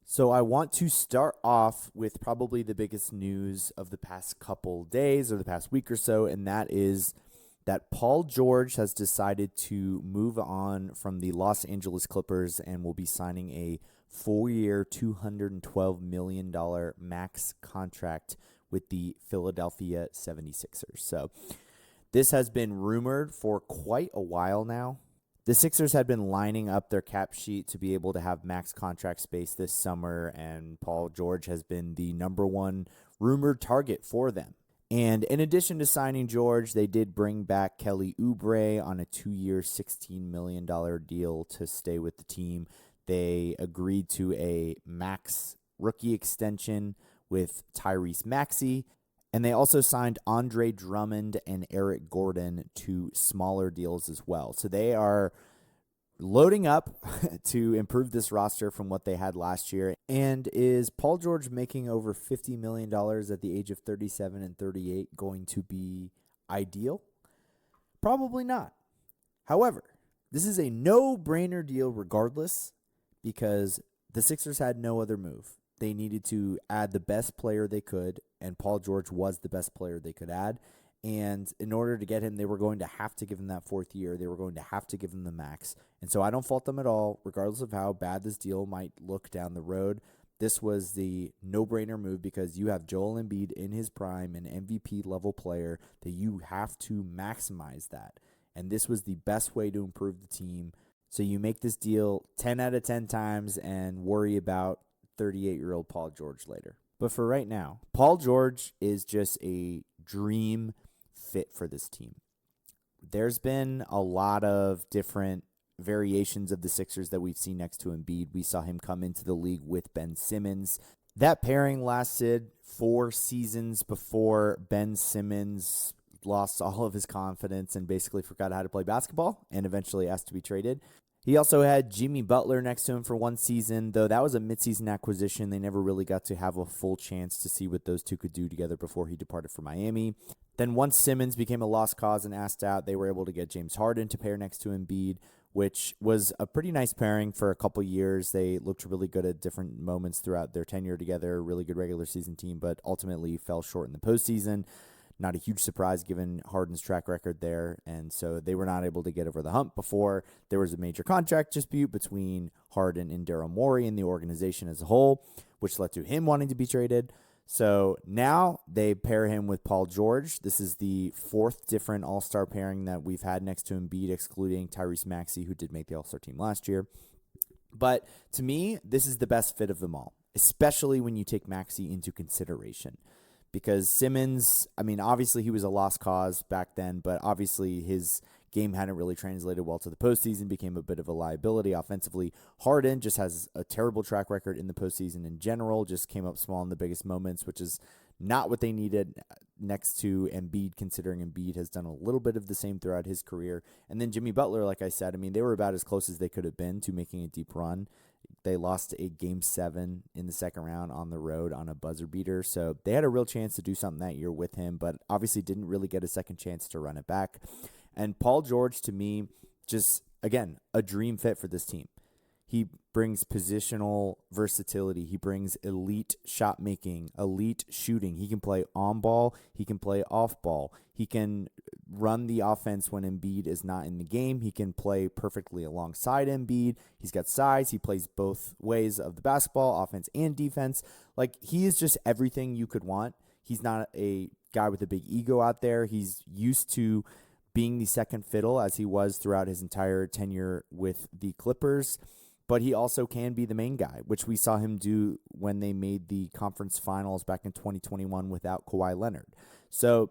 So I want to start off with probably the biggest news of the past couple days or the past week or so, and that is that Paul George has decided to move on from the Los Angeles Clippers and will be signing a 4-year, $212 million max contract with the Philadelphia 76ers. So this has been rumored for quite a while now. The Sixers had been lining up their cap sheet to be able to have max contract space this summer, and Paul George has been the number one rumored target for them. And in addition to signing George, they did bring back Kelly Oubre on a 2-year, $16 million deal to stay with the team. They agreed to a max rookie extension with Tyrese Maxey. And they also signed Andre Drummond and Eric Gordon to smaller deals as well. So they are loading up to improve this roster from what they had last year. And is Paul George making over $50 million at the age of 37 and 38 going to be ideal? Probably not. However, this is a no-brainer deal regardless because the Sixers had no other move. They needed to add the best player they could, and Paul George was the best player they could add. And in order to get him, they were going to have to give him that 4th year. They were going to have to give him the max. And so I don't fault them at all, regardless of how bad this deal might look down the road. This was the no-brainer move because you have Joel Embiid in his prime, an MVP-level player, that you have to maximize that. And this was the best way to improve the team. So you make this deal 10 out of 10 times and worry about 38-year-old Paul George later. But for right now, Paul George is just a dream fit for this team. There's been a lot of different variations of the Sixers that we've seen next to Embiid. We saw him come into the league with Ben Simmons. That pairing lasted 4 seasons before Ben Simmons lost all of his confidence and basically forgot how to play basketball and eventually asked to be traded. He also had Jimmy Butler next to him for 1 season, though that was a midseason acquisition. They never really got to have a full chance to see what those two could do together before he departed for Miami. Then once Simmons became a lost cause and asked out, they were able to get James Harden to pair next to Embiid, which was a pretty nice pairing for a couple years. They looked really good at different moments throughout their tenure together, really good regular season team, but ultimately fell short in the postseason. Not a huge surprise given Harden's track record there, and so they were not able to get over the hump before there was a major contract dispute between Harden and Daryl Morey and the organization as a whole, which led to him wanting to be traded. So now they pair him with Paul George. This is the 4th different all-star pairing that we've had next to Embiid, excluding Tyrese Maxey, who did make the all-star team last year. But to me, this is the best fit of them all, especially when you take Maxey into consideration. Because Simmons, I mean, obviously he was a lost cause back then, but obviously his game hadn't really translated well to the postseason, became a bit of a liability offensively. Harden just has a terrible track record in the postseason in general, just came up small in the biggest moments, which is not what they needed next to Embiid, considering Embiid has done a little bit of the same throughout his career. And then Jimmy Butler, like I said, I mean, they were about as close as they could have been to making a deep run. They lost a Game 7 in the second round on the road on a buzzer beater. So they had a real chance to do something that year with him, but obviously didn't really get a second chance to run it back. And Paul George, to me, just, again, a dream fit for this team. He brings positional versatility. He brings elite shot making, elite shooting. He can play on ball. He can play off ball. He can run the offense when Embiid is not in the game. He can play perfectly alongside Embiid. He's got size. He plays both ways of the basketball, offense and defense. Like, he is just everything you could want. He's not a guy with a big ego out there. He's used to being the second fiddle, as he was throughout his entire tenure with the Clippers. But he also can be the main guy, which we saw him do when they made the conference finals back in 2021 without Kawhi Leonard. So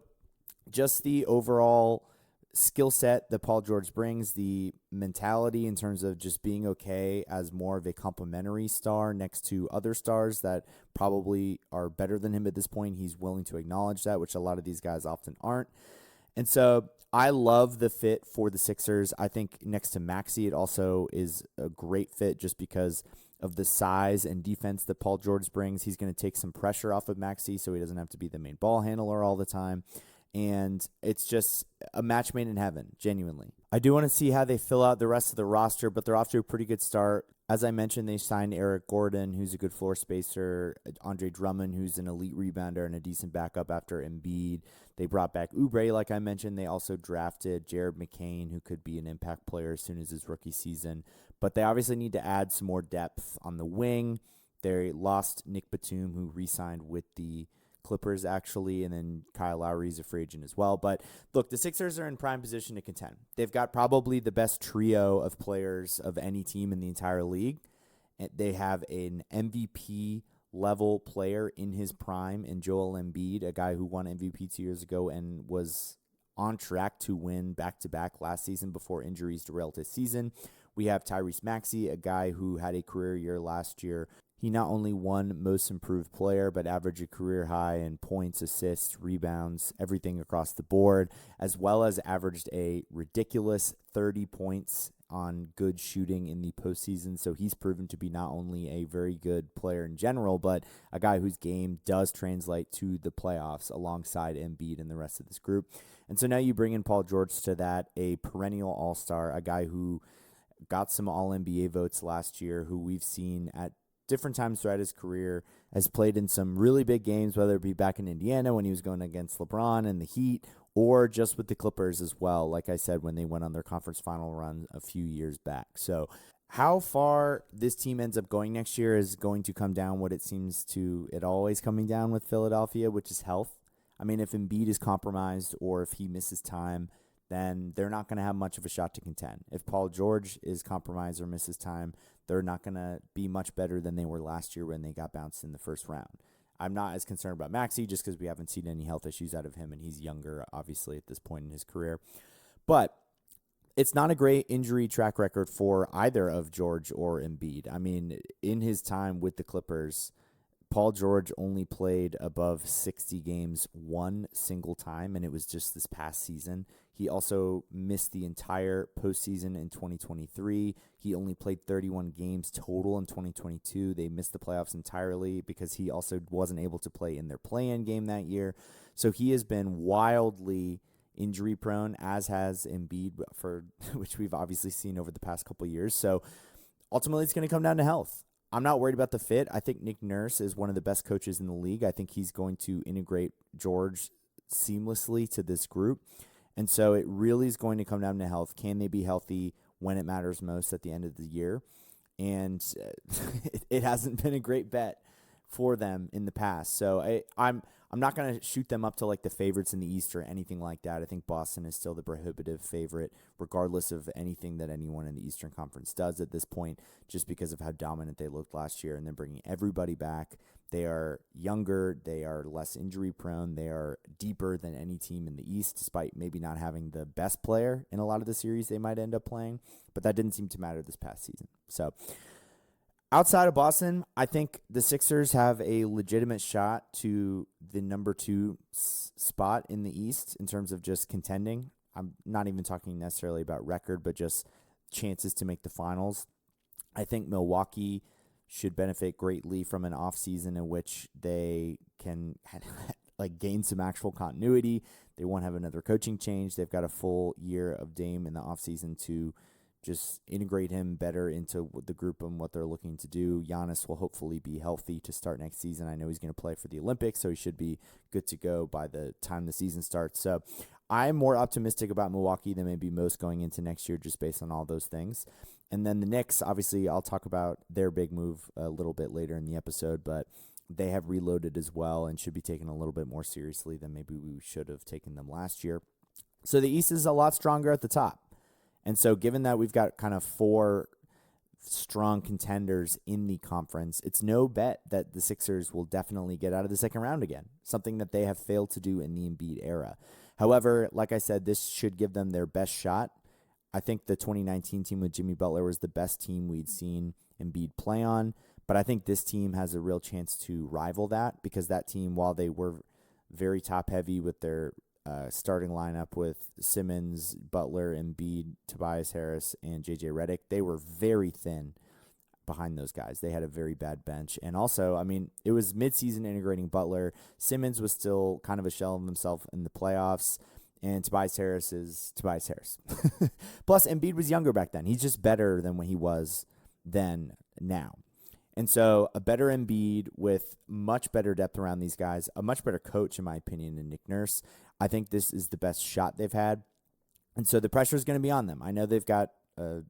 just the overall skill set that Paul George brings, the mentality in terms of just being okay as more of a complementary star next to other stars that probably are better than him at this point. He's willing to acknowledge that, which a lot of these guys often aren't. And so I love the fit for the Sixers. I think next to Maxey, it also is a great fit just because of the size and defense that Paul George brings. He's going to take some pressure off of Maxey so he doesn't have to be the main ball handler all the time. And it's just a match made in heaven, genuinely. I do want to see how they fill out the rest of the roster, but they're off to a pretty good start. As I mentioned, they signed Eric Gordon, who's a good floor spacer, Andre Drummond, who's an elite rebounder and a decent backup after Embiid. They brought back Oubre, like I mentioned. They also drafted Jared McCain, who could be an impact player as soon as his rookie season. But they obviously need to add some more depth on the wing. They lost Nick Batum, who re-signed with the Clippers, actually, and then Kyle Lowry's a free agent as well. But look, the Sixers are in prime position to contend. They've got probably the best trio of players of any team in the entire league. They have an MVP level player in his prime in Joel Embiid, a guy who won MVP 2 years ago and was on track to win back-to-back last season before injuries derailed his season. We have Tyrese Maxey, a guy who had a career year last year. He not only won Most Improved Player, but averaged a career high in points, assists, rebounds, everything across the board, as well as averaged a ridiculous 30 points on good shooting in the postseason. So he's proven to be not only a very good player in general, but a guy whose game does translate to the playoffs alongside Embiid and the rest of this group. And so now you bring in Paul George to that, a perennial all-star, a guy who got some All-NBA votes last year, who we've seen at different times throughout his career, has played in some really big games, whether it be back in Indiana when he was going against LeBron and the Heat, or just with the Clippers as well, like I said, when they went on their conference final run a few years back. So how far this team ends up going next year is going to come down what it seems to it always coming down with Philadelphia, which is health. I mean, if Embiid is compromised or if he misses time, then they're not going to have much of a shot to contend. If Paul George is compromised or misses time, they're not going to be much better than they were last year when they got bounced in the first round. I'm not as concerned about Maxey just because we haven't seen any health issues out of him, and he's younger, obviously, at this point in his career. But it's not a great injury track record for either of George or Embiid. I mean, in his time with the Clippers, Paul George only played above 60 games one single time, and it was just this past season. He also missed the entire postseason in 2023. He only played 31 games total in 2022. They missed the playoffs entirely because he also wasn't able to play in their play-in game that year. So he has been wildly injury prone, as has Embiid, for which we've obviously seen over the past couple of years. So ultimately, it's going to come down to health. I'm not worried about the fit. I think Nick Nurse is one of the best coaches in the league. I think he's going to integrate George seamlessly to this group. And so it really is going to come down to health. Can they be healthy when it matters most at the end of the year? And it hasn't been a great bet for them in the past. So I'm not going to shoot them up to like the favorites in the East or anything like that. I think Boston is still the prohibitive favorite, regardless of anything that anyone in the Eastern Conference does at this point, just because of how dominant they looked last year. And then bringing everybody back. They are younger. They are less injury prone. They are deeper than any team in the East, despite maybe not having the best player in a lot of the series they might end up playing. But that didn't seem to matter this past season. So outside of Boston, I think the Sixers have a legitimate shot to the number 2 spot in the East in terms of just contending. I'm not even talking necessarily about record, but just chances to make the finals. I think Milwaukee should benefit greatly from an offseason in which they can like gain some actual continuity. They won't have another coaching change. They've got a full year of Dame in the offseason to just integrate him better into the group and what they're looking to do. Giannis will hopefully be healthy to start next season. I know he's going to play for the Olympics, so he should be good to go by the time the season starts. So I'm more optimistic about Milwaukee than maybe most going into next year just based on all those things. And then the Knicks, obviously, I'll talk about their big move a little bit later in the episode, but they have reloaded as well and should be taken a little bit more seriously than maybe we should have taken them last year. So the East is a lot stronger at the top. And so given that we've got kind of 4 strong contenders in the conference, it's no bet that the Sixers will definitely get out of the second round again, something that they have failed to do in the Embiid era. However, like I said, this should give them their best shot. I think the 2019 team with Jimmy Butler was the best team we'd seen Embiid play on, but I think this team has a real chance to rival that because that team, while they were very top-heavy with their starting lineup with Simmons, Butler, Embiid, Tobias Harris, and J.J. Redick, they were very thin behind those guys. They had a very bad bench. And also, I mean, it was midseason integrating Butler. Simmons was still kind of a shell of himself in the playoffs. And Tobias Harris is Tobias Harris. Plus, Embiid was younger back then. He's just better than when he was than now. And so a better Embiid with much better depth around these guys, a much better coach, in my opinion, than Nick Nurse. I think this is the best shot they've had. And so the pressure is going to be on them. I know they've got a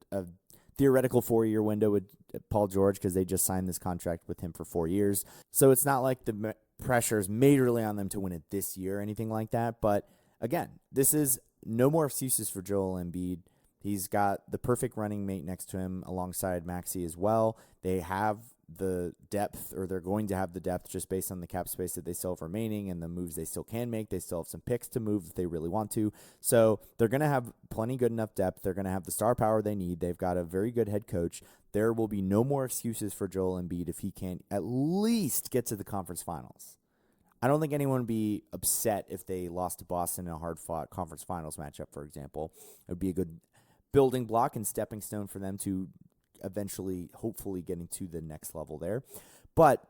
theoretical 4-year window with Paul George because they just signed this contract with him for 4 years. So it's not like the pressure is majorly on them to win it this year or anything like that. But again, this is no more excuses for Joel Embiid. He's got the perfect running mate next to him alongside Maxey as well. They have the depth, or they're going to have the depth just based on the cap space that they still have remaining and the moves they still can make. They still have some picks to move if they really want to. So they're going to have plenty good enough depth. They're going to have the star power they need. They've got a very good head coach. There will be no more excuses for Joel Embiid if he can't at least get to the conference finals. I don't think anyone would be upset if they lost to Boston in a hard-fought conference finals matchup, for example. It would be a good building block and stepping stone for them to eventually, hopefully, getting to the next level there. But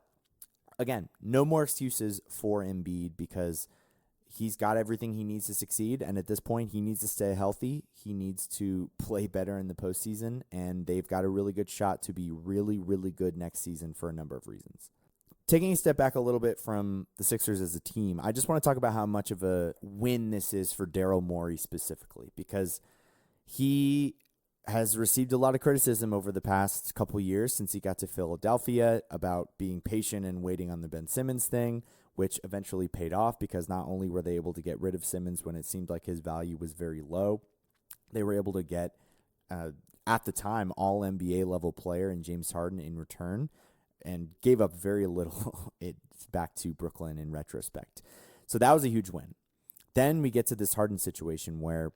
again, no more excuses for Embiid because he's got everything he needs to succeed. And at this point, he needs to stay healthy. He needs to play better in the postseason. And they've got a really good shot to be really, really good next season for a number of reasons. Taking a step back a little bit from the Sixers as a team, I just want to talk about how much of a win this is for Daryl Morey specifically, because he has received a lot of criticism over the past couple years since he got to Philadelphia about being patient and waiting on the Ben Simmons thing, which eventually paid off because not only were they able to get rid of Simmons when it seemed like his value was very low, they were able to get, at the time, all NBA level player in James Harden in return and gave up very little it's back to Brooklyn in retrospect. So that was a huge win. Then we get to this Harden situation where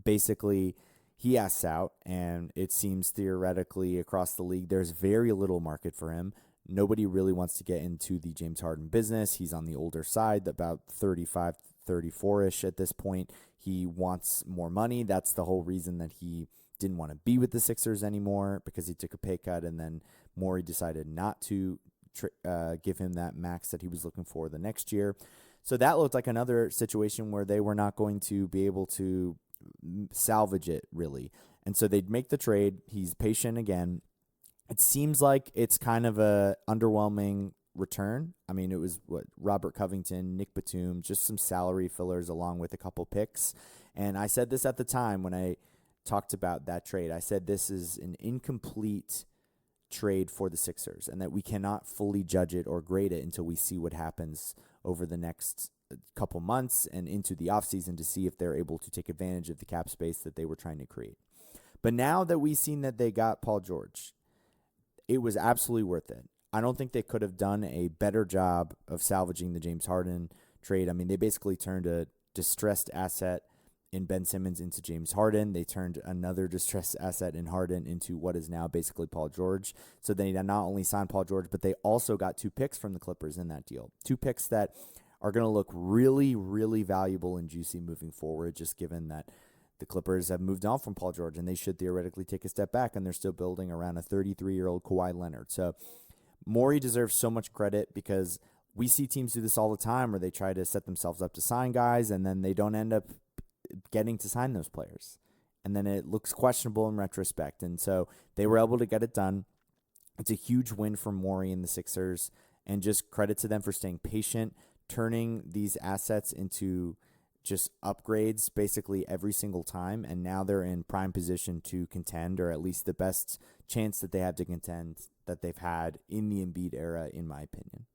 basically he asks out, and it seems theoretically across the league there's very little market for him. Nobody really wants to get into the James Harden business. He's on the older side, about 35, 34-ish at this point. He wants more money. That's the whole reason that he didn't want to be with the Sixers anymore, because he took a pay cut, and then Morey decided not to give him that max that he was looking for the next year. So that looked like another situation where they were not going to be able to salvage it, really. And so they'd make the trade. He's patient again. It seems like it's kind of a underwhelming return. I mean, it was Robert Covington, Nick Batum, just some salary fillers along with a couple picks. And I said this at the time when I talked about that trade. I said this is an incomplete trade for the Sixers and that we cannot fully judge it or grade it until we see what happens over the next couple months and into the offseason to see if they're able to take advantage of the cap space that they were trying to create. But now that we've seen that they got Paul George, it was absolutely worth it. I don't think they could have done a better job of salvaging the James Harden trade. I mean, they basically turned a distressed asset in Ben Simmons into James Harden. They turned another distressed asset in Harden into what is now basically Paul George. So they not only signed Paul George, but they also got 2 picks from the Clippers in that deal. 2 picks that are going to look really, really valuable and juicy moving forward, just given that the Clippers have moved on from Paul George and they should theoretically take a step back, and they're still building around a 33-year-old Kawhi Leonard. So Morey deserves so much credit because we see teams do this all the time where they try to set themselves up to sign guys and then they don't end up getting to sign those players. And then it looks questionable in retrospect. And so they were able to get it done. It's a huge win for Morey and the Sixers, and just credit to them for staying patient, turning these assets into just upgrades basically every single time. And now they're in prime position to contend, or at least the best chance that they have to contend that they've had in the Embiid era, in my opinion.